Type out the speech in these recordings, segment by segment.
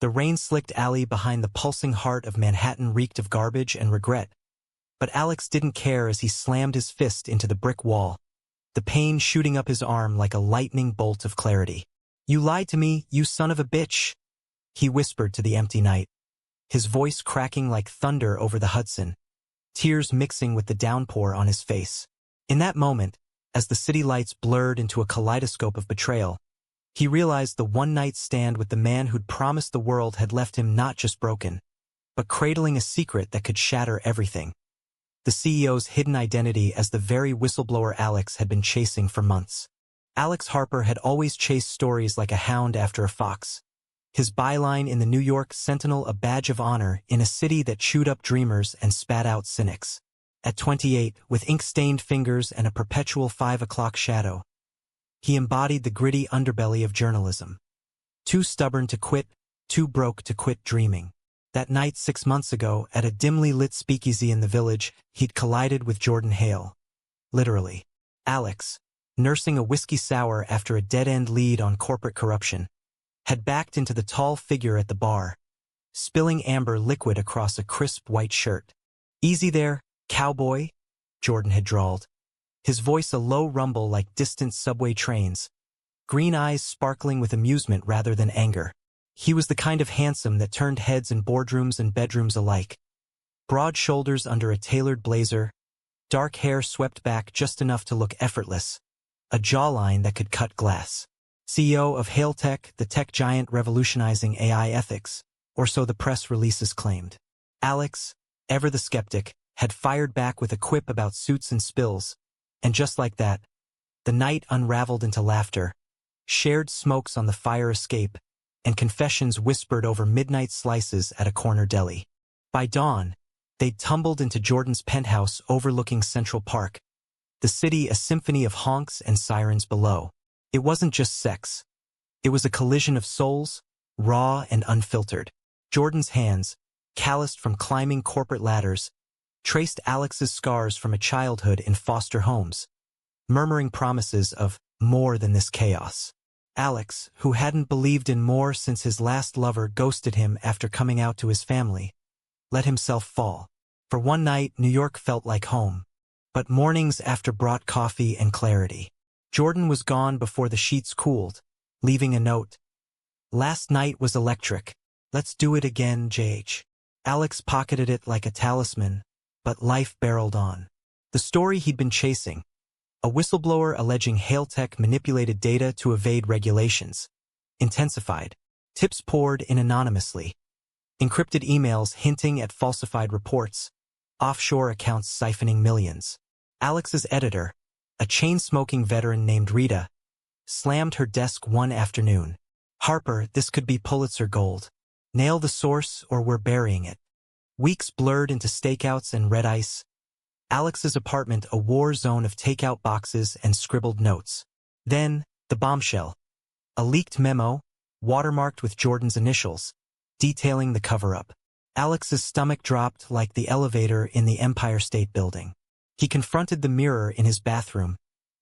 The rain-slicked alley behind the pulsing heart of Manhattan reeked of garbage and regret. But Alex didn't care as he slammed his fist into the brick wall, the pain shooting up his arm like a lightning bolt of clarity. "You lied to me, you son of a bitch," he whispered to the empty night, his voice cracking like thunder over the Hudson, tears mixing with the downpour on his face. In that moment, as the city lights blurred into a kaleidoscope of betrayal, he realized the one-night stand with the man who'd promised the world had left him not just broken, but cradling a secret that could shatter everything. The CEO's hidden identity as the very whistleblower Alex had been chasing for months. Alex Harper had always chased stories like a hound after a fox, his byline in the New York Sentinel a badge of honor in a city that chewed up dreamers and spat out cynics. At 28, with ink-stained fingers and a perpetual 5 o'clock shadow, he embodied the gritty underbelly of journalism. Too stubborn to quit, too broke to quit dreaming. That night 6 months ago, at a dimly lit speakeasy in the Village, he'd collided with Jordan Hale. Literally. Alex, nursing a whiskey sour after a dead-end lead on corporate corruption, had backed into the tall figure at the bar, spilling amber liquid across a crisp white shirt. "Easy there, cowboy," Jordan had drawled, his voice a low rumble like distant subway trains, green eyes sparkling with amusement rather than anger. He was the kind of handsome that turned heads in boardrooms and bedrooms alike. Broad shoulders under a tailored blazer, dark hair swept back just enough to look effortless, a jawline that could cut glass. CEO of Hale Tech, the tech giant revolutionizing AI ethics, or so the press releases claimed. Alex, ever the skeptic, had fired back with a quip about suits and spills, and just like that, the night unraveled into laughter, shared smokes on the fire escape, and confessions whispered over midnight slices at a corner deli. By dawn, they'd tumbled into Jordan's penthouse overlooking Central Park, the city a symphony of honks and sirens below. It wasn't just sex. It was a collision of souls, raw and unfiltered. Jordan's hands, calloused from climbing corporate ladders, traced Alex's scars from a childhood in foster homes, murmuring promises of more than this chaos. Alex, who hadn't believed in more since his last lover ghosted him after coming out to his family, let himself fall. For one night, New York felt like home, but mornings after brought coffee and clarity. Jordan was gone before the sheets cooled, leaving a note. "Last night was electric. Let's do it again, JH." Alex pocketed it like a talisman, but life barreled on. The story he'd been chasing, a whistleblower alleging Hale Tech manipulated data to evade regulations, intensified. Tips poured in anonymously. Encrypted emails hinting at falsified reports, offshore accounts siphoning millions. Alex's editor, a chain-smoking veteran named Rita, slammed her desk one afternoon. "Harper, this could be Pulitzer gold. Nail the source or we're burying it." Weeks blurred into stakeouts and red ice. Alex's apartment a war zone of takeout boxes and scribbled notes. Then, the bombshell. A leaked memo, watermarked with Jordan's initials, detailing the cover-up. Alex's stomach dropped like the elevator in the Empire State Building. He confronted the mirror in his bathroom,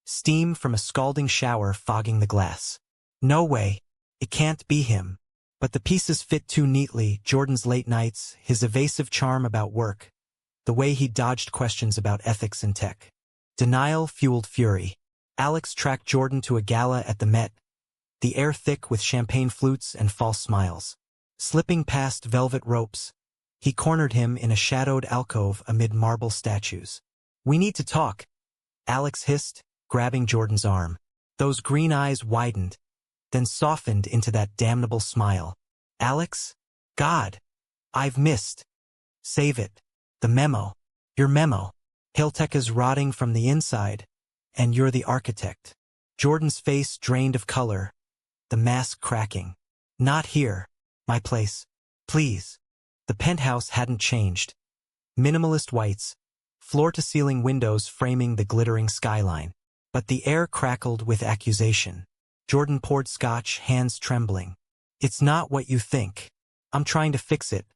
steam from a scalding shower fogging the glass. No way. It can't be him. But the pieces fit too neatly: Jordan's late nights, his evasive charm about work, the way he dodged questions about ethics in tech. Denial fueled fury. Alex tracked Jordan to a gala at the Met, the air thick with champagne flutes and false smiles. Slipping past velvet ropes, he cornered him in a shadowed alcove amid marble statues. "We need to talk," Alex hissed, grabbing Jordan's arm. Those green eyes widened, then softened into that damnable smile. "Alex? God, I've missed. Save it. The memo. Your memo. Hale Tech is rotting from the inside, and you're the architect." Jordan's face drained of color, the mask cracking. "Not here. My place. Please." The penthouse hadn't changed. Minimalist whites, floor-to-ceiling windows framing the glittering skyline. But the air crackled with accusation. Jordan poured scotch, hands trembling. "It's not what you think. I'm trying to fix it.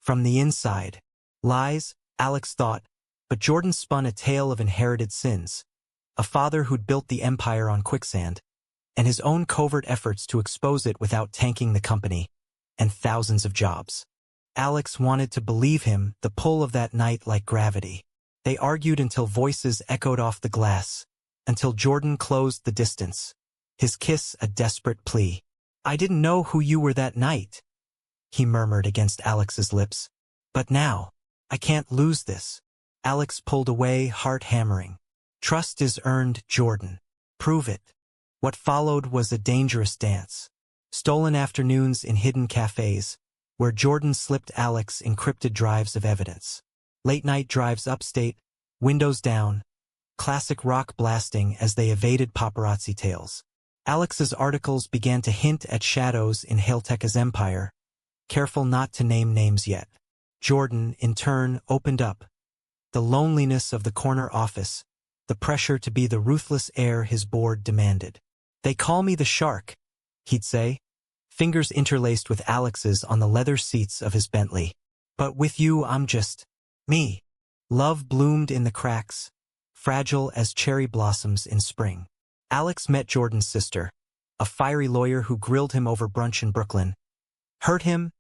From the inside." Lies, Alex thought, but Jordan spun a tale of inherited sins. A father who'd built the empire on quicksand, and his own covert efforts to expose it without tanking the company. and thousands of jobs. Alex wanted to believe him, the pull of that night like gravity. They argued until voices echoed off the glass, until Jordan closed the distance, his kiss a desperate plea. "I didn't know who you were that night," he murmured against Alex's lips. "But now, I can't lose this." Alex pulled away, heart hammering. "Trust is earned, Jordan. Prove it." What followed was a dangerous dance. Stolen afternoons in hidden cafes, where Jordan slipped Alex encrypted drives of evidence. Late-night drives upstate, windows down, classic rock blasting as they evaded paparazzi tails. Alex's articles began to hint at shadows in Hailteka's empire, careful not to name names yet. Jordan, in turn, opened up. The loneliness of the corner office, the pressure to be the ruthless heir his board demanded. "They call me the shark," he'd say, fingers interlaced with Alex's on the leather seats of his Bentley. "But with you I'm just me." Love bloomed in the cracks, fragile as cherry blossoms in spring. Alex met Jordan's sister, a fiery lawyer who grilled him over brunch in Brooklyn. "Hurt him,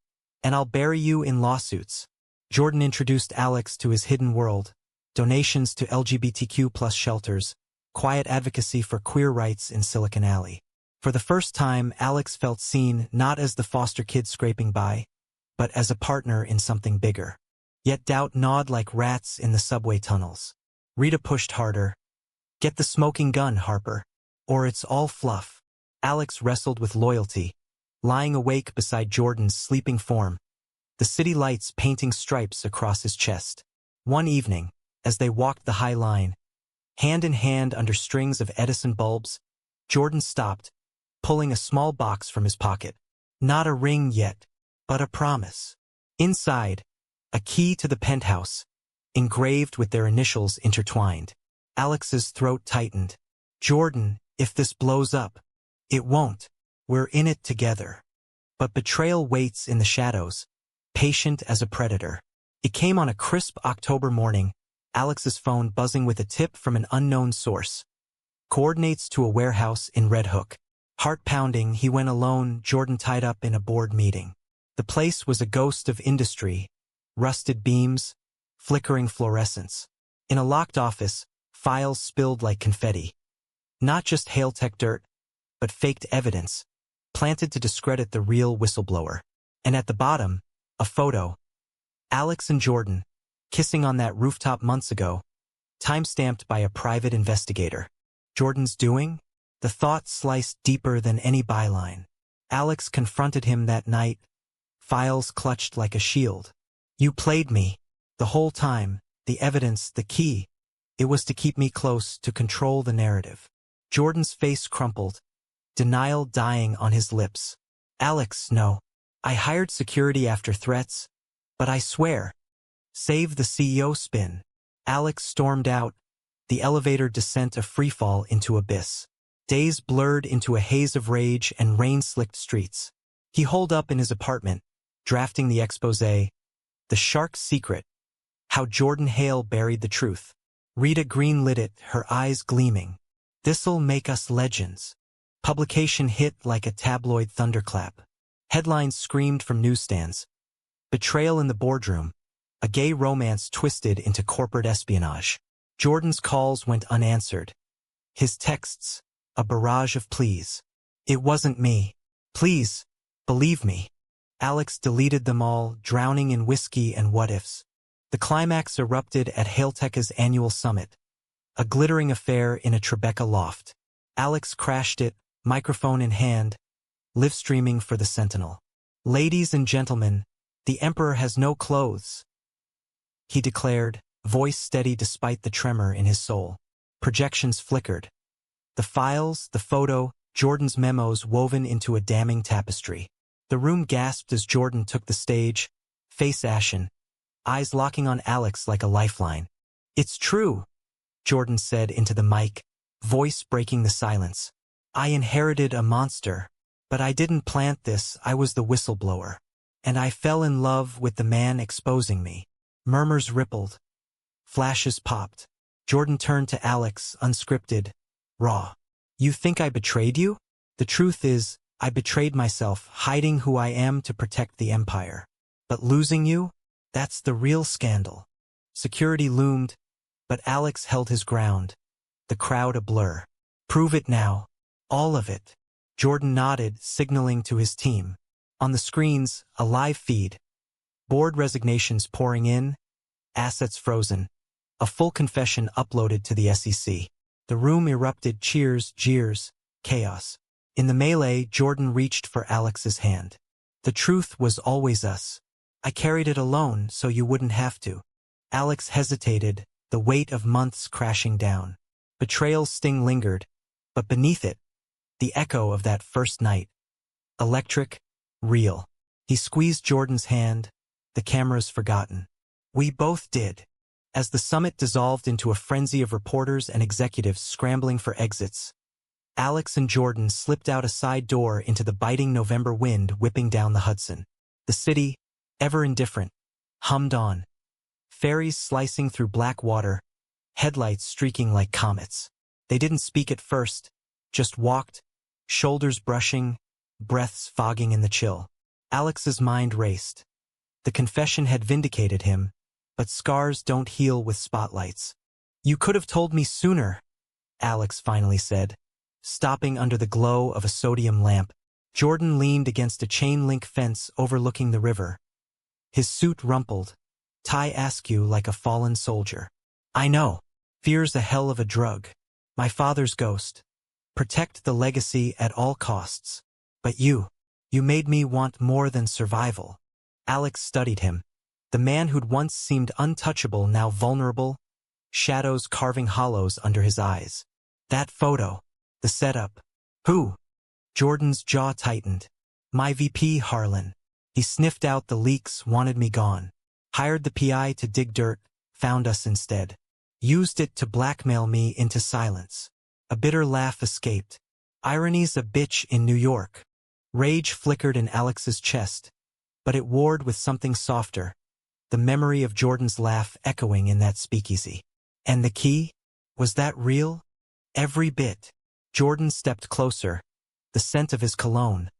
and I'll bury you in lawsuits." Jordan introduced Alex to his hidden world, donations to LGBTQ+ shelters, quiet advocacy for queer rights in Silicon Alley. For the first time, Alex felt seen not as the foster kid scraping by, but as a partner in something bigger. Yet doubt gnawed like rats in the subway tunnels. Rita pushed harder. "Get the smoking gun, Harper, or it's all fluff." Alex wrestled with loyalty, lying awake beside Jordan's sleeping form, the city lights painting stripes across his chest. One evening, as they walked the High Line, hand in hand under strings of Edison bulbs, Jordan stopped, pulling a small box from his pocket. Not a ring yet, but a promise. Inside, a key to the penthouse, engraved with their initials intertwined. Alex's throat tightened. "Jordan, if this blows up." "It won't. We're in it together." But betrayal waits in the shadows, patient as a predator. It came on a crisp October morning, Alex's phone buzzing with a tip from an unknown source. Coordinates to a warehouse in Red Hook. Heart pounding, he went alone, Jordan tied up in a board meeting. The place was a ghost of industry, rusted beams, flickering fluorescence. In a locked office, files spilled like confetti. Not just Hailtech dirt, but faked evidence, planted to discredit the real whistleblower. And at the bottom, a photo. Alex and Jordan, kissing on that rooftop months ago, time-stamped by a private investigator. Jordan's doing? The thought sliced deeper than any byline. Alex confronted him that night, files clutched like a shield. "You played me. The whole time, the evidence, the key. It was to keep me close, to control the narrative." Jordan's face crumpled, denial dying on his lips. "Alex, no. I hired security after threats, but I swear. Save the CEO spin." Alex stormed out, the elevator descent a freefall into abyss. Days blurred into a haze of rage and rain-slicked streets. He holed up in his apartment, drafting the exposé, The Shark's Secret, How Jordan Hale Buried the Truth. Rita green-lit it, her eyes gleaming. "This'll make us legends." Publication hit like a tabloid thunderclap. Headlines screamed from newsstands. Betrayal in the boardroom, a gay romance twisted into corporate espionage. Jordan's calls went unanswered. His texts, a barrage of pleas. "It wasn't me. Please, believe me." Alex deleted them all, drowning in whiskey and what-ifs. The climax erupted at Hailteka's annual summit, a glittering affair in a Tribeca loft. Alex crashed it, microphone in hand, live streaming for the Sentinel. "Ladies and gentlemen, the Emperor has no clothes," he declared, voice steady despite the tremor in his soul. Projections flickered. The files, the photo, Jordan's memos woven into a damning tapestry. The room gasped as Jordan took the stage, face ashen, eyes locking on Alex like a lifeline. "It's true," Jordan said into the mic, voice breaking the silence. "I inherited a monster, but I didn't plant this, I was the whistleblower. And I fell in love with the man exposing me." Murmurs rippled. Flashes popped. Jordan turned to Alex, unscripted, raw. "You think I betrayed you? The truth is, I betrayed myself, hiding who I am to protect the empire. But losing you? That's the real scandal. Security loomed, but Alex held his ground. The crowd a blur. Prove it now. All of it. Jordan nodded, signaling to his team. On the screens, a live feed. Board resignations pouring in, assets frozen. A full confession uploaded to the SEC. The room erupted, cheers, jeers, chaos. In the melee, Jordan reached for Alex's hand. The truth was always us. I carried it alone so you wouldn't have to. Alex hesitated, the weight of months crashing down. Betrayal's sting lingered, but beneath it, the echo of that first night. Electric, real. He squeezed Jordan's hand, the cameras forgotten. We both did. As the summit dissolved into a frenzy of reporters and executives scrambling for exits, Alex and Jordan slipped out a side door into the biting November wind whipping down the Hudson. The city, ever indifferent, hummed on. Ferries slicing through black water, headlights streaking like comets. They didn't speak at first, just walked, shoulders brushing, breaths fogging in the chill. Alex's mind raced. The confession had vindicated him, but scars don't heal with spotlights. You could have told me sooner, Alex finally said, stopping under the glow of a sodium lamp. Jordan leaned against a chain-link fence overlooking the river. His suit rumpled, tie askew like a fallen soldier. I know. Fear's a hell of a drug. My father's ghost. Protect the legacy at all costs. But you made me want more than survival. Alex studied him. The man who'd once seemed untouchable, now vulnerable, shadows carving hollows under his eyes. That photo. The setup. Who? Jordan's jaw tightened. My VP, Harlan. He sniffed out the leaks, wanted me gone. Hired the PI to dig dirt, found us instead. Used it to blackmail me into silence. A bitter laugh escaped. Irony's a bitch in New York. Rage flickered in Alex's chest, but it warred with something softer, the memory of Jordan's laugh echoing in that speakeasy. And the key? Was that real? Every bit. Jordan stepped closer, the scent of his cologne.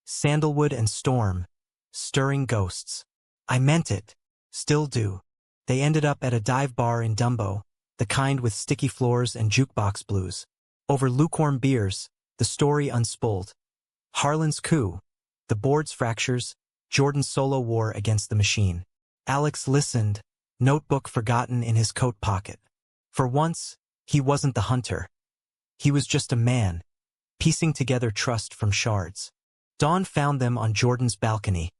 Sandalwood and storm, stirring ghosts. I meant it. Still do. They ended up at a dive bar in Dumbo, the kind with sticky floors and jukebox blues. Over lukewarm beers, the story unspooled. Harlan's coup, the board's fractures, Jordan's solo war against the machine. Alex listened, notebook forgotten in his coat pocket. For once, he wasn't the hunter. He was just a man, piecing together trust from shards. Dawn found them on Jordan's balcony,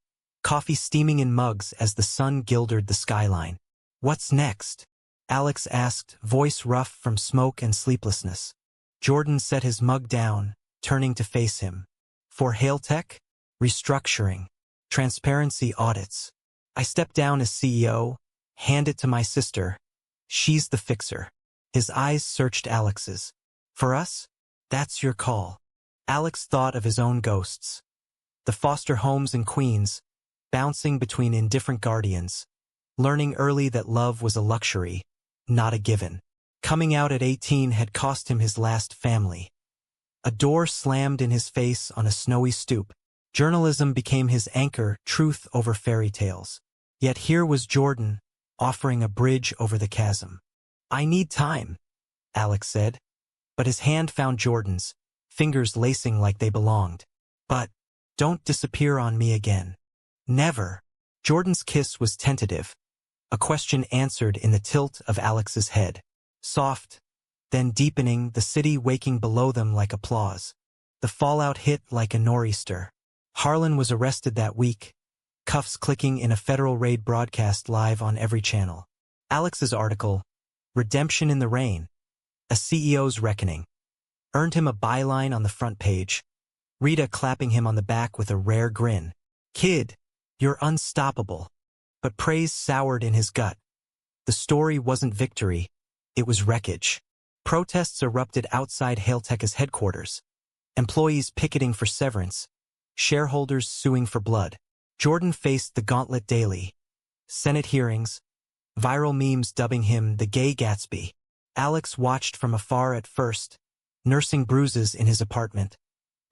coffee steaming in mugs as the sun gilded the skyline. What's next? Alex asked, voice rough from smoke and sleeplessness. Jordan set his mug down, turning to face him. For Hailtech? Restructuring. Transparency audits. I step down as CEO, hand it to my sister. She's the fixer. His eyes searched Alex's. For us? That's your call. Alex thought of his own ghosts. The foster homes in Queens, bouncing between indifferent guardians. Learning early that love was a luxury, not a given. Coming out at 18 had cost him his last family. A door slammed in his face on a snowy stoop. Journalism became his anchor, truth over fairy tales. Yet here was Jordan, offering a bridge over the chasm. I need time, Alex said. But his hand found Jordan's, fingers lacing like they belonged. But, don't disappear on me again. Never. Jordan's kiss was tentative. A question answered in the tilt of Alex's head. Soft, then deepening, the city waking below them like applause. The fallout hit like a nor'easter. Harlan was arrested that week, cuffs clicking in a federal raid broadcast live on every channel. Alex's article, Redemption in the Rain, a CEO's reckoning, earned him a byline on the front page. Rita clapping him on the back with a rare grin. Kid, you're unstoppable. But praise soured in his gut. The story wasn't victory, it was wreckage. Protests erupted outside Hailtech's headquarters. Employees picketing for severance, shareholders suing for blood. Jordan faced the gauntlet daily. Senate hearings, viral memes dubbing him the gay Gatsby. Alex watched from afar at first, nursing bruises in his apartment.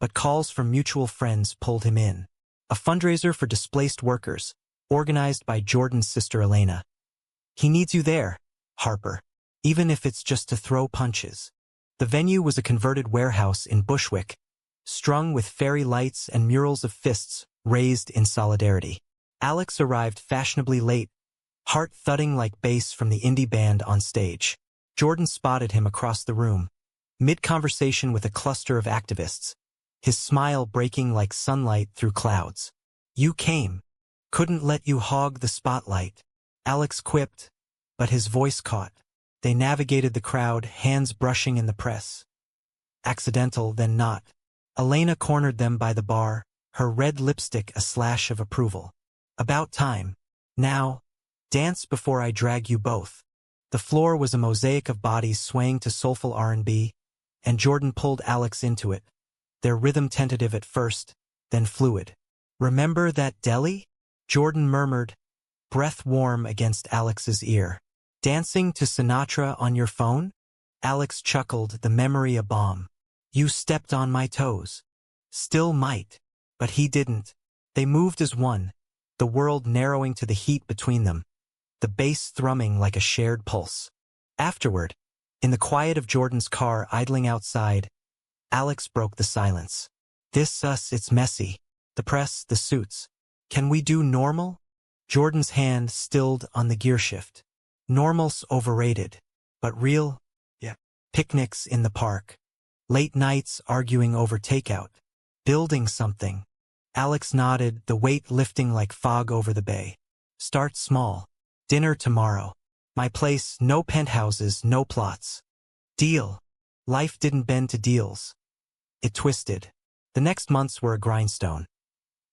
but calls from mutual friends pulled him in. A fundraiser for displaced workers, organized by Jordan's sister Elena. He needs you there, Harper, even if it's just to throw punches. The venue was a converted warehouse in Bushwick, strung with fairy lights and murals of fists raised in solidarity. Alex arrived fashionably late, heart thudding like bass from the indie band on stage. Jordan spotted him across the room, mid-conversation with a cluster of activists, his smile breaking like sunlight through clouds. You came. Couldn't let you hog the spotlight, Alex quipped, but his voice caught. They navigated the crowd, hands brushing in the press. Accidental, then not. Elena cornered them by the bar, her red lipstick a slash of approval. About time. Now, dance before I drag you both. The floor was a mosaic of bodies swaying to soulful R&B, and Jordan pulled Alex into it, their rhythm tentative at first, then fluid. Remember that deli? Jordan murmured, breath warm against Alex's ear. Dancing to Sinatra on your phone? Alex chuckled, the memory a bomb. You stepped on my toes. Still might. But he didn't. They moved as one, the world narrowing to the heat between them, the bass thrumming like a shared pulse. Afterward, in the quiet of Jordan's car idling outside, Alex broke the silence. This us, it's messy. The press, the suits. Can we do normal? Jordan's hand stilled on the gearshift. Normal's overrated. But real? Yeah. Picnics in the park. Late nights arguing over takeout. Building something. Alex nodded, the weight lifting like fog over the bay. Start small. Dinner tomorrow. My place, no penthouses, no plots. Deal. Life didn't bend to deals. It twisted. The next months were a grindstone.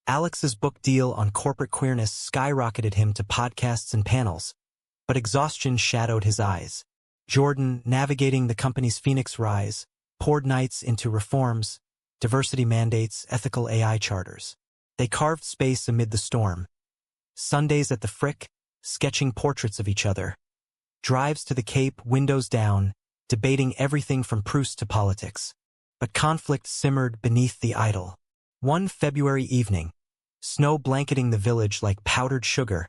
Alex's book deal on corporate queerness skyrocketed him to podcasts and panels, but exhaustion shadowed his eyes. Jordan, navigating the company's Phoenix rise, poured nights into reforms, diversity mandates, ethical AI charters. They carved space amid the storm. Sundays at the Frick, sketching portraits of each other. Drives to the Cape, windows down, debating everything from Proust to politics. But conflict simmered beneath the idol. One February evening, snow blanketing the village like powdered sugar,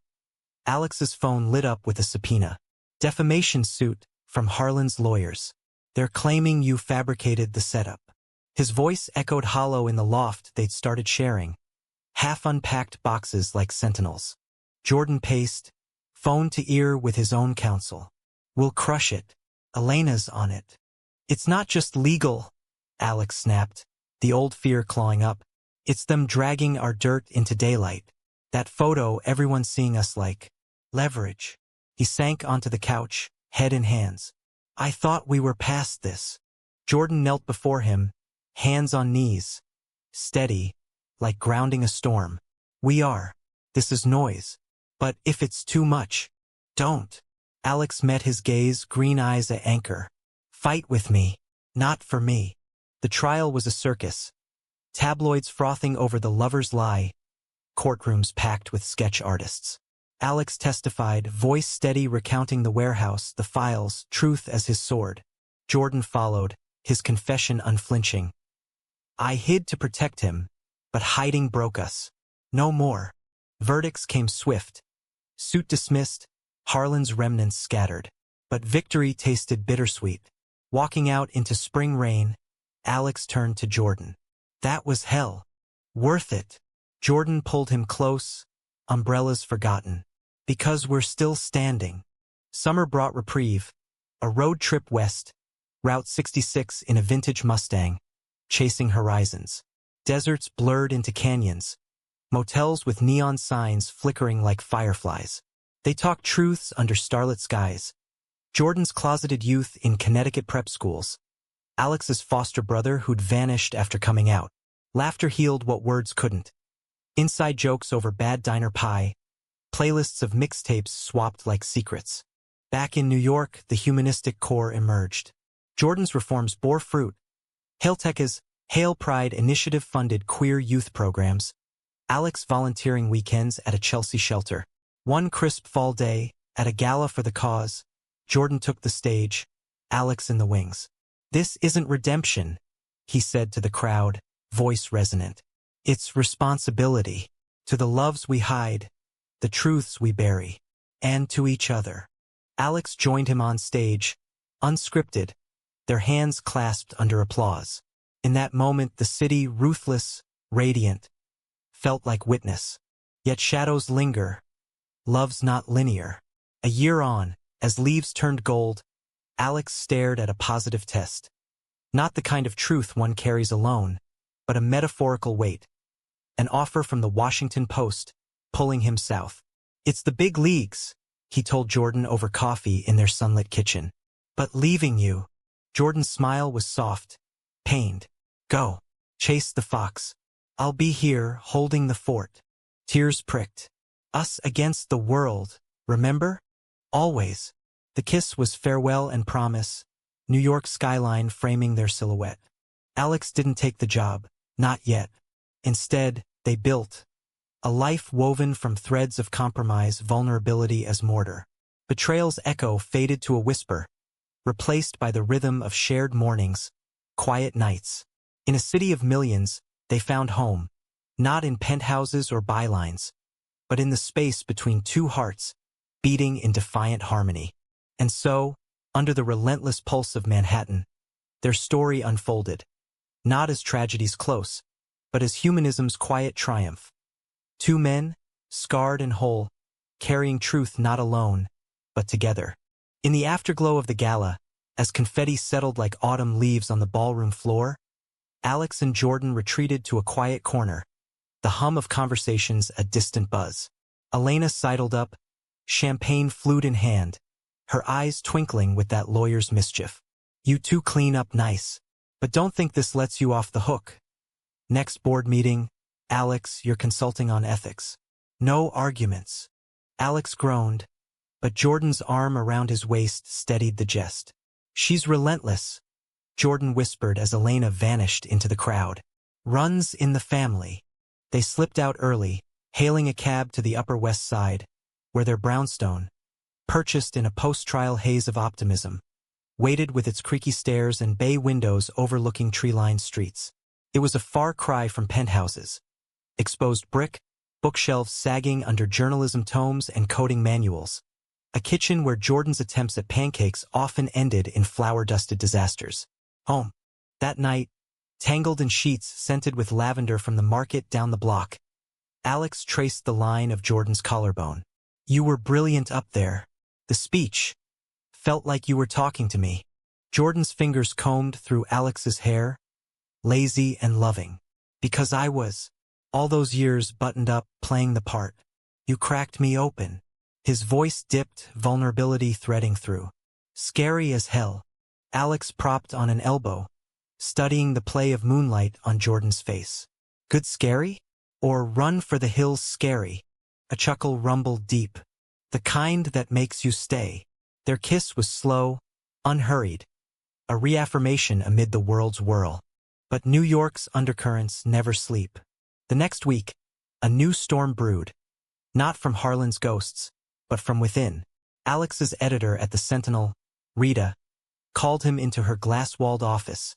Alex's phone lit up with a subpoena. Defamation suit from Harlan's lawyers. They're claiming you fabricated the setup. His voice echoed hollow in the loft they'd started sharing. Half-unpacked boxes like sentinels. Jordan paced, phone to ear with his own counsel. We'll crush it. Elena's on it. It's not just legal, Alex snapped, the old fear clawing up. It's them dragging our dirt into daylight. That photo, everyone seeing us like leverage. He sank onto the couch, head in hands. I thought we were past this. Jordan knelt before him, hands on knees. Steady, like grounding a storm. We are. This is noise. But if it's too much, don't. Alex met his gaze, green eyes at anchor. Fight with me, not for me. The trial was a circus. Tabloids frothing over the lover's lie. Courtrooms packed with sketch artists. Alex testified, voice steady, recounting the warehouse, the files, truth as his sword. Jordan followed, his confession unflinching. I hid to protect him, but hiding broke us. No more. Verdicts came swift. Suit dismissed, Harlan's remnants scattered. But victory tasted bittersweet. Walking out into spring rain, Alex turned to Jordan. That was hell. Worth it. Jordan pulled him close, umbrellas forgotten. Because we're still standing. Summer brought reprieve. A road trip west, Route 66 in a vintage Mustang, chasing horizons. Deserts blurred into canyons. Motels with neon signs flickering like fireflies. They talked truths under starlit skies. Jordan's closeted youth in Connecticut prep schools. Alex's foster brother who'd vanished after coming out. Laughter healed what words couldn't. Inside jokes over bad diner pie. Playlists of mixtapes swapped like secrets. Back in New York, the humanistic core emerged. Jordan's reforms bore fruit. Hailtech's Hail Pride initiative funded queer youth programs. Alex volunteering weekends at a Chelsea shelter. One crisp fall day, at a gala for the cause, Jordan took the stage, Alex in the wings. This isn't redemption, he said to the crowd, voice resonant. It's responsibility. To the loves we hide, the truths we bury, and to each other. Alex joined him on stage, unscripted, their hands clasped under applause. In that moment, the city, ruthless, radiant, felt like witness. Yet shadows linger. Love's not linear. A year on, as leaves turned gold, Alex stared at a positive test. Not the kind of truth one carries alone, but a metaphorical weight. An offer from the Washington Post, pulling him south. It's the big leagues, he told Jordan over coffee in their sunlit kitchen. But leaving you. Jordan's smile was soft, pained. Go. Chase the fox. I'll be here, holding the fort. Tears pricked. Us against the world, remember? Always. The kiss was farewell and promise, New York skyline framing their silhouette. Alex didn't take the job, not yet. Instead, they built a life woven from threads of compromise, vulnerability as mortar. Betrayal's echo faded to a whisper, replaced by the rhythm of shared mornings, quiet nights. In a city of millions, they found home, not in penthouses or bylines, but in the space between two hearts, beating in defiant harmony. And so, under the relentless pulse of Manhattan, their story unfolded, not as tragedy's close, but as humanism's quiet triumph. Two men, scarred and whole, carrying truth not alone, but together. In the afterglow of the gala, as confetti settled like autumn leaves on the ballroom floor, Alex and Jordan retreated to a quiet corner, the hum of conversations a distant buzz. Elena sidled up, champagne flute in hand, her eyes twinkling with that lawyer's mischief. You two clean up nice, but don't think this lets you off the hook. Next board meeting, Alex, you're consulting on ethics. No arguments. Alex groaned, but Jordan's arm around his waist steadied the jest. She's relentless, Jordan whispered as Elena vanished into the crowd. Runs in the family. They slipped out early, hailing a cab to the Upper West Side, where their brownstone, purchased in a post-trial haze of optimism, waited with its creaky stairs and bay windows overlooking tree-lined streets. It was a far cry from penthouses. Exposed brick, bookshelves sagging under journalism tomes and coding manuals. A kitchen where Jordan's attempts at pancakes often ended in flour-dusted disasters. Home. That night, tangled in sheets scented with lavender from the market down the block, Alex traced the line of Jordan's collarbone. You were brilliant up there. The speech felt like you were talking to me. Jordan's fingers combed through Alex's hair, lazy and loving. Because I was, all those years buttoned up, playing the part. You cracked me open. His voice dipped, vulnerability threading through. Scary as hell. Alex propped on an elbow, studying the play of moonlight on Jordan's face. Good scary? Or run for the hills scary? A chuckle rumbled deep. The kind that makes you stay. Their kiss was slow, unhurried, a reaffirmation amid the world's whirl. But New York's undercurrents never sleep. The next week, a new storm brewed, not from Harlan's ghosts, but from within. Alex's editor at the Sentinel, Rita, called him into her glass-walled office,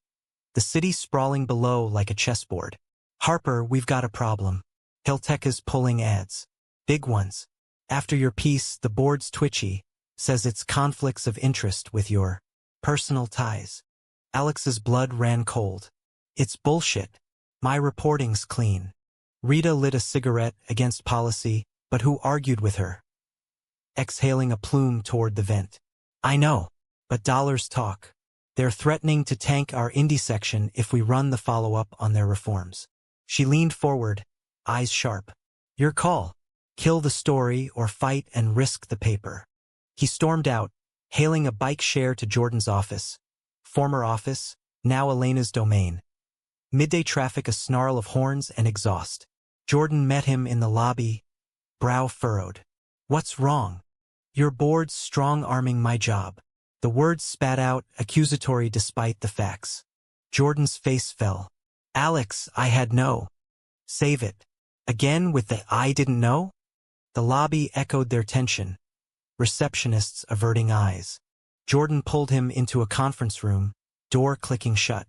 the city sprawling below like a chessboard. Harper, we've got a problem. Hilteca's pulling ads. Big ones. After your piece, the board's twitchy, says it's conflicts of interest with your personal ties. Alex's blood ran cold. It's bullshit. My reporting's clean. Rita lit a cigarette against policy, but who argued with her? Exhaling a plume toward the vent. I know, but dollars talk. They're threatening to tank our indie section if we run the follow-up on their reforms. She leaned forward, eyes sharp. Your call. Kill the story or fight and risk the paper. He stormed out, hailing a bike share to Jordan's office. Former office, now Elena's domain. Midday traffic, a snarl of horns and exhaust. Jordan met him in the lobby, brow furrowed. What's wrong? Your board's strong-arming my job. The words spat out, accusatory despite the facts. Jordan's face fell. Alex, I had no. Save it. Again with the I didn't know? The lobby echoed their tension, receptionists averting eyes. Jordan pulled him into a conference room, door clicking shut.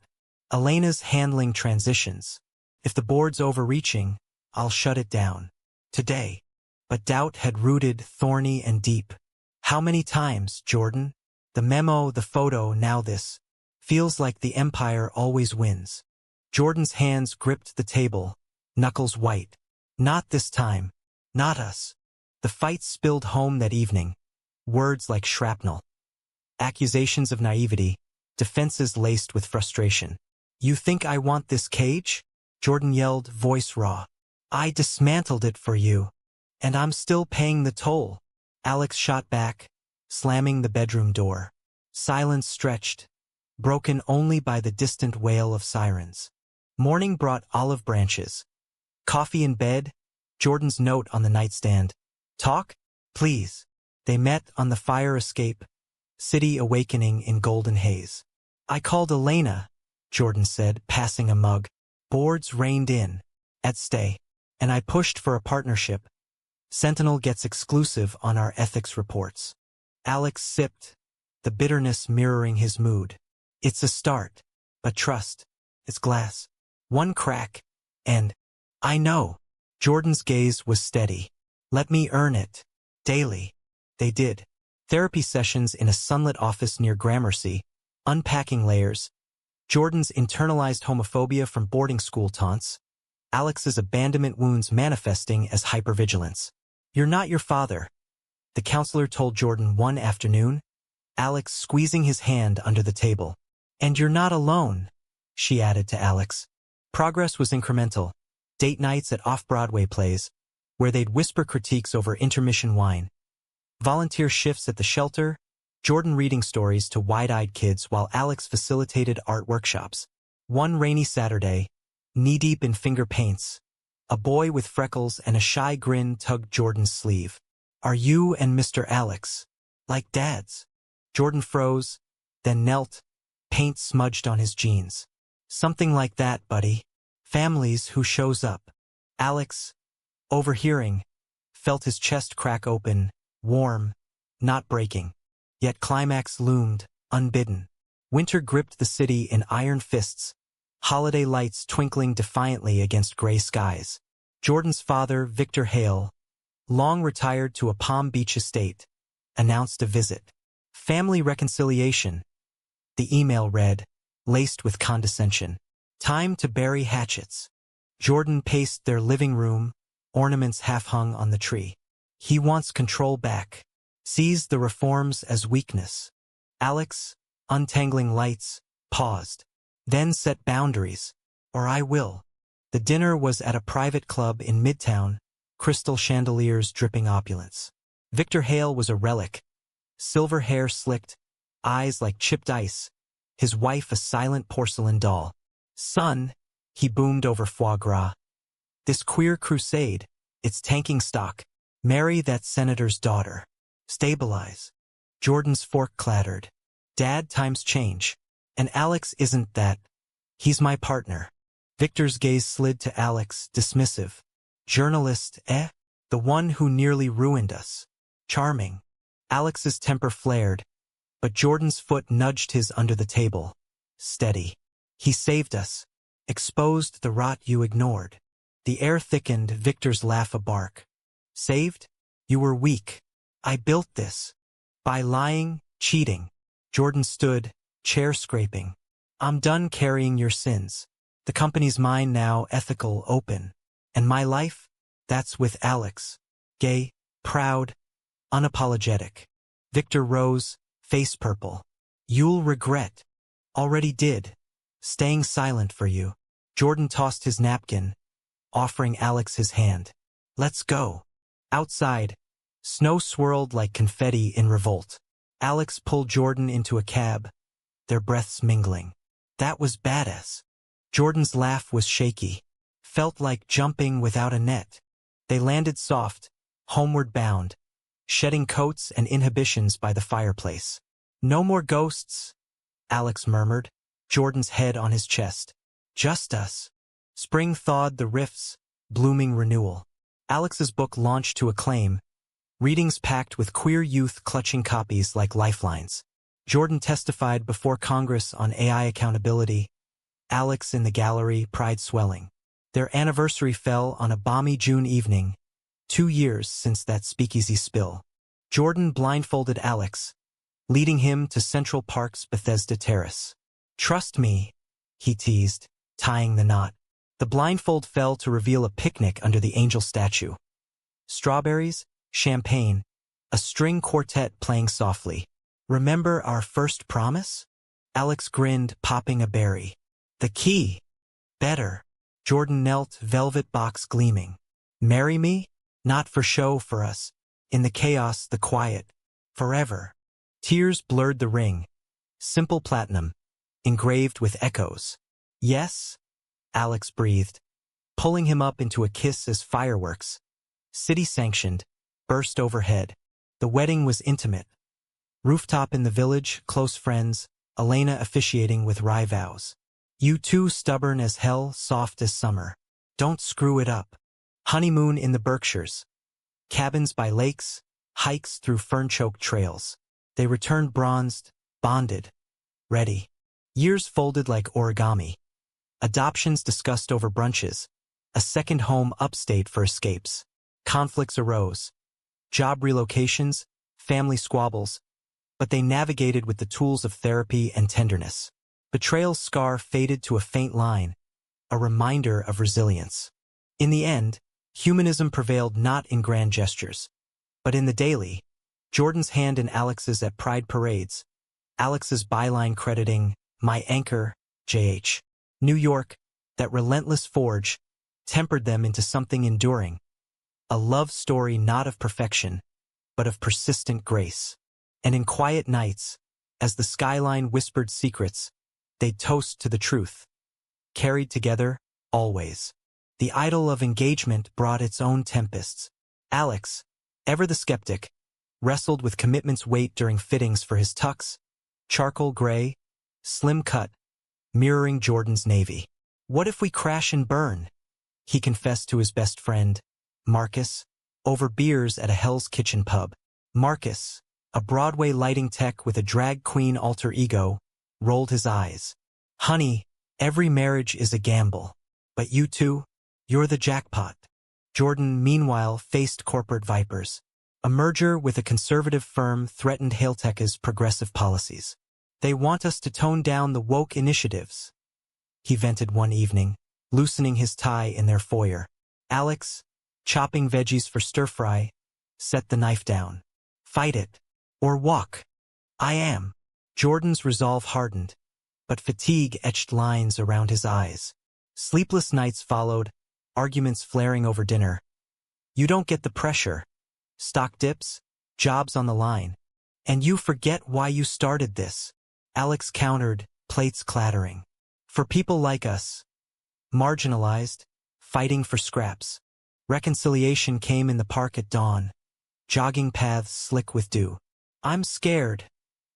Elena's handling transitions. If the board's overreaching, I'll shut it down. Today. But doubt had rooted thorny and deep. How many times, Jordan? The memo, the photo, now this. Feels like the empire always wins. Jordan's hands gripped the table, knuckles white. Not this time. Not us. The fight spilled home that evening. Words like shrapnel. Accusations of naivety. Defenses laced with frustration. You think I want this cage? Jordan yelled, voice raw. I dismantled it for you. And I'm still paying the toll. Alex shot back, slamming the bedroom door. Silence stretched, broken only by the distant wail of sirens. Morning brought olive branches. Coffee in bed, Jordan's note on the nightstand. Talk? Please. They met on the fire escape, city awakening in golden haze. I called Elena, Jordan said, passing a mug. Boards reined in. At stay. And I pushed for a partnership. Sentinel gets exclusive on our ethics reports. Alex sipped, the bitterness mirroring his mood. It's a start, but trust, it's glass. One crack, and I know. Jordan's gaze was steady. Let me earn it. Daily. They did. Therapy sessions in a sunlit office near Gramercy, unpacking layers. Jordan's internalized homophobia from boarding school taunts. Alex's abandonment wounds manifesting as hypervigilance. You're not your father, the counselor told Jordan one afternoon, Alex squeezing his hand under the table. And you're not alone, she added to Alex. Progress was incremental. Date nights at off-Broadway plays, where they'd whisper critiques over intermission wine. Volunteer shifts at the shelter, Jordan reading stories to wide-eyed kids while Alex facilitated art workshops. One rainy Saturday, knee-deep in finger paints, a boy with freckles and a shy grin tugged Jordan's sleeve. Are you and Mr. Alex like dads? Jordan froze, then knelt, paint smudged on his jeans. Something like that, buddy. Families who shows up. Alex, overhearing, felt his chest crack open, warm, not breaking. Yet climax loomed, unbidden. Winter gripped the city in iron fists, holiday lights twinkling defiantly against gray skies. Jordan's father, Victor Hale, long retired to a Palm Beach estate, announced a visit. Family reconciliation. The email read, laced with condescension. Time to bury hatchets. Jordan paced their living room, ornaments half hung on the tree. He wants control back. Sees the reforms as weakness. Alex, untangling lights, paused. Then set boundaries, or I will. The dinner was at a private club in Midtown, crystal chandeliers dripping opulence. Victor Hale was a relic, silver hair slicked, eyes like chipped ice, his wife a silent porcelain doll. Son, he boomed over foie gras. This queer crusade, it's tanking stock. Marry that senator's daughter. Stabilize. Jordan's fork clattered. Dad times change. And Alex isn't that. He's my partner. Victor's gaze slid to Alex, dismissive. Journalist, eh? The one who nearly ruined us. Charming. Alex's temper flared, but Jordan's foot nudged his under the table. Steady. He saved us. Exposed the rot you ignored. The air thickened, Victor's laugh a bark. Saved? You were weak. I built this. By lying, cheating. Jordan stood, chair scraping. I'm done carrying your sins. The company's mine now, ethical, open. And my life? That's with Alex. Gay, proud, unapologetic. Victor rose, face purple. You'll regret. Already did. Staying silent for you. Jordan tossed his napkin, offering Alex his hand. Let's go. Outside, snow swirled like confetti in revolt. Alex pulled Jordan into a cab, their breaths mingling. That was badass. Jordan's laugh was shaky, felt like jumping without a net. They landed soft, homeward bound, shedding coats and inhibitions by the fireplace. No more ghosts, Alex murmured, Jordan's head on his chest. Just us. Spring thawed the rifts, blooming renewal. Alex's book launched to acclaim, readings packed with queer youth clutching copies like lifelines. Jordan testified before Congress on AI accountability. Alex in the gallery, pride swelling. Their anniversary fell on a balmy June evening, 2 years since that speakeasy spill. Jordan blindfolded Alex, leading him to Central Park's Bethesda Terrace. "Trust me," he teased, tying the knot. The blindfold fell to reveal a picnic under the angel statue. Strawberries, champagne, a string quartet playing softly. "Remember our first promise?" Alex grinned, popping a berry. "The key." "Better." Jordan knelt, velvet box gleaming. "Marry me? Not for show, for us. In the chaos, the quiet. Forever." Tears blurred the ring. Simple platinum, engraved with echoes. "Yes?" Alex breathed, pulling him up into a kiss as fireworks, city-sanctioned, burst overhead. The wedding was intimate. Rooftop in the village, close friends, Elena officiating with wry vows. "You two stubborn as hell, soft as summer. Don't screw it up." Honeymoon in the Berkshires. Cabins by lakes, hikes through fern-choked trails. They returned bronzed, bonded, ready. Years folded like origami. Adoptions discussed over brunches. A second home upstate for escapes. Conflicts arose. Job relocations, family squabbles. But they navigated with the tools of therapy and tenderness. Betrayal's scar faded to a faint line, a reminder of resilience. In the end, humanism prevailed not in grand gestures, but in the daily. Jordan's hand in Alex's at pride parades. Alex's byline crediting, "My anchor, JH." New York, that relentless forge, tempered them into something enduring. A love story not of perfection, but of persistent grace. And in quiet nights, as the skyline whispered secrets, they'd toast to the truth. Carried together, always. The idol of engagement brought its own tempests. Alex, ever the skeptic, wrestled with commitment's weight during fittings for his tux, charcoal gray, slim cut, mirroring Jordan's navy. "What if we crash and burn?" he confessed to his best friend, Marcus, over beers at a Hell's Kitchen pub. Marcus, a Broadway lighting tech with a drag queen alter ego, rolled his eyes. "Honey, every marriage is a gamble. But you two, you're the jackpot." Jordan, meanwhile, faced corporate vipers. A merger with a conservative firm threatened Hailtech's progressive policies. "They want us to tone down the woke initiatives," he vented one evening, loosening his tie in their foyer. Alex, chopping veggies for stir-fry, set the knife down. "Fight it. Or walk." "I am." Jordan's resolve hardened, but fatigue etched lines around his eyes. Sleepless nights followed, arguments flaring over dinner. "You don't get the pressure. Stock dips, jobs on the line. And you forget why you started this." Alex countered, plates clattering. "For people like us, marginalized, fighting for scraps." Reconciliation came in the park at dawn, jogging paths slick with dew. "I'm scared,"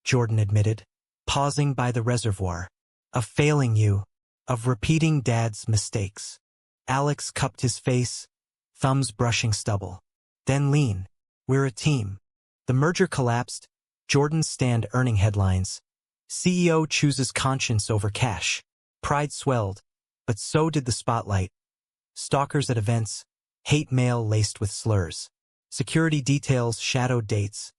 Jordan admitted, pausing by the reservoir, "of failing you, of repeating Dad's mistakes." Alex cupped his face, thumbs brushing stubble. "Then lean. We're a team." The merger collapsed, Jordan's stand earning headlines. CEO chooses conscience over cash. Pride swelled, but so did the spotlight. Stalkers at events, hate mail laced with slurs. Security details shadowed dates,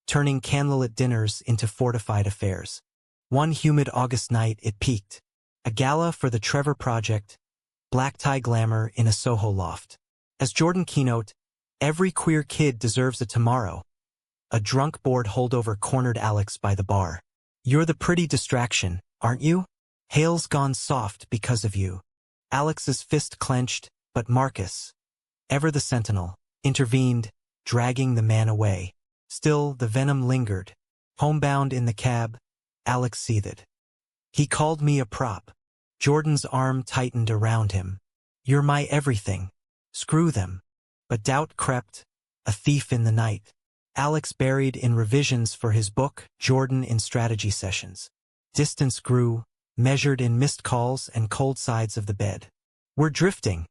turning candlelit dinners into fortified affairs. One humid August night it peaked. A gala for the Trevor Project, black tie glamour in a Soho loft. As Jordan keynote, "Every queer kid deserves a tomorrow." A drunk bored holdover cornered Alex by the bar. "You're the pretty distraction, aren't you? Hale's gone soft because of you." Alex's fist clenched, but Marcus, ever the sentinel, intervened, dragging the man away. Still, the venom lingered. Homebound in the cab, Alex seethed. "He called me a prop." Jordan's arm tightened around him. "You're my everything. Screw them." But doubt crept, a thief in the night. Alex buried in revisions for his book, Jordan in strategy sessions. Distance grew, measured in missed calls and cold sides of the bed. "We're drifting,"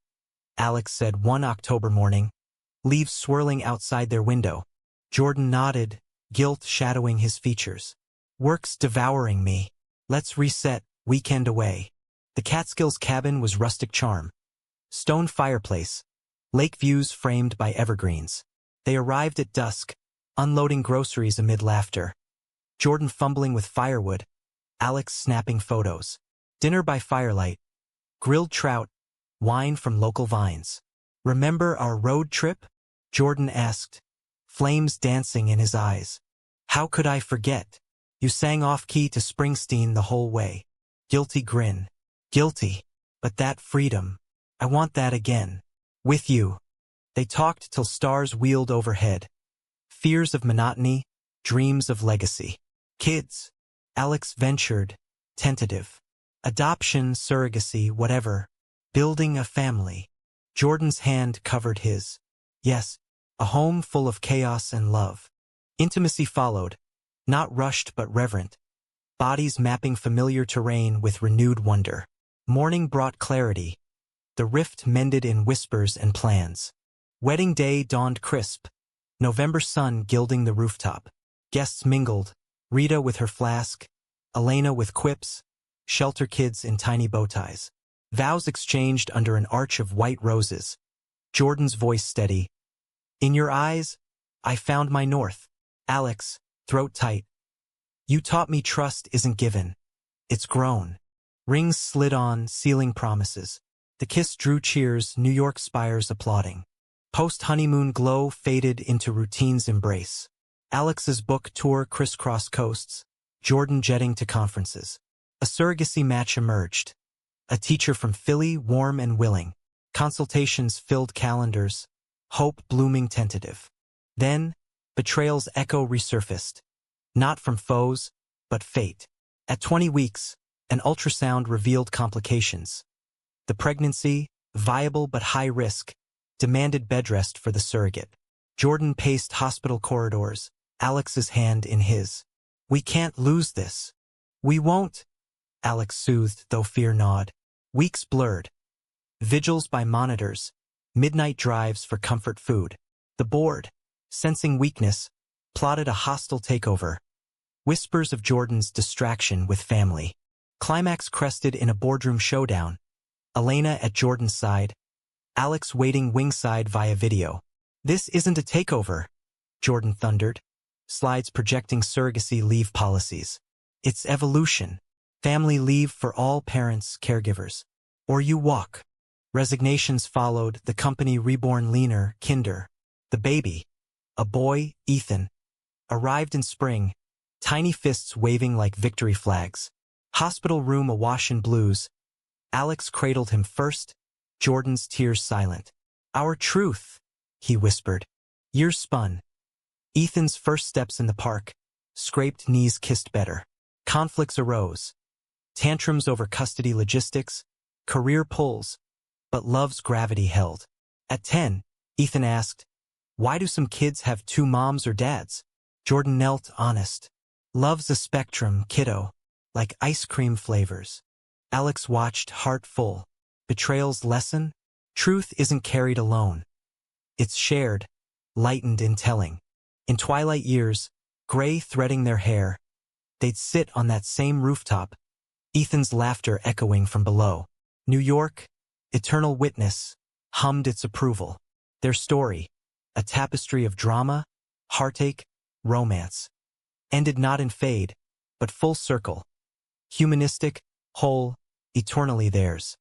Alex said one October morning, leaves swirling outside their window. Jordan nodded, guilt shadowing his features. "Work's devouring me. Let's reset, weekend away." The Catskills cabin was rustic charm. Stone fireplace. Lake views framed by evergreens. They arrived at dusk, unloading groceries amid laughter. Jordan fumbling with firewood, Alex snapping photos. Dinner by firelight. Grilled trout, wine from local vines. Remember our road trip? Jordan asked, flames dancing in his eyes. How could I forget? You sang off-key to Springsteen the whole way. Guilty grin. Guilty. But that freedom. I want that again. With you. They talked till stars wheeled overhead. Fears of monotony, dreams of legacy. Kids. Alex ventured, tentative. Adoption, surrogacy, whatever. Building a family. Jordan's hand covered his. Yes, a home full of chaos and love. Intimacy followed, not rushed but reverent. Bodies mapping familiar terrain with renewed wonder. Morning brought clarity. The rift mended in whispers and plans. Wedding day dawned crisp. November sun gilding the rooftop. Guests mingled, Rita with her flask, Elena with quips, shelter kids in tiny bow ties. Vows exchanged under an arch of white roses. Jordan's voice steady. In your eyes, I found my north. Alex, throat tight. You taught me trust isn't given. It's grown. Rings slid on, sealing promises. The kiss drew cheers, New York spires applauding. Post-honeymoon glow faded into routine's embrace. Alex's book tour crisscrossed coasts, Jordan jetting to conferences. A surrogacy match emerged. A teacher from Philly, warm and willing. Consultations filled calendars, hope blooming tentative. Then, betrayal's echo resurfaced. Not from foes, but fate. At 20 weeks, an ultrasound revealed complications. The pregnancy, viable but high risk, demanded bed rest for the surrogate. Jordan paced hospital corridors, Alex's hand in his. We can't lose this. We won't. Alex soothed, though fear gnawed. Weeks blurred. Vigils by monitors, midnight drives for comfort food. The board, sensing weakness, plotted a hostile takeover. Whispers of Jordan's distraction with family. Climax crested in a boardroom showdown. Elena at Jordan's side, Alex waiting wingside via video. This isn't a takeover, Jordan thundered. Slides projecting surrogacy leave policies. It's evolution. Family leave for all parents, caregivers. Or you walk. Resignations followed, the company reborn leaner, kinder. The baby, a boy, Ethan, arrived in spring, tiny fists waving like victory flags. Hospital room awash in blues. Alex cradled him first, Jordan's tears silent. Our truth, he whispered. Years spun. Ethan's first steps in the park. Scraped knees kissed better. Conflicts arose. Tantrums over custody logistics. Career pulls. But love's gravity held. At 10, Ethan asked, why do some kids have two moms or dads? Jordan knelt, honest. Love's a spectrum, kiddo. Like ice cream flavors. Alex watched, heart full. Betrayal's lesson? Truth isn't carried alone. It's shared, lightened in telling. In twilight years, gray threading their hair, they'd sit on that same rooftop, Ethan's laughter echoing from below. New York, eternal witness, hummed its approval. Their story, a tapestry of drama, heartache, romance, ended not in fade, but full circle. Humanistic, whole, eternally theirs.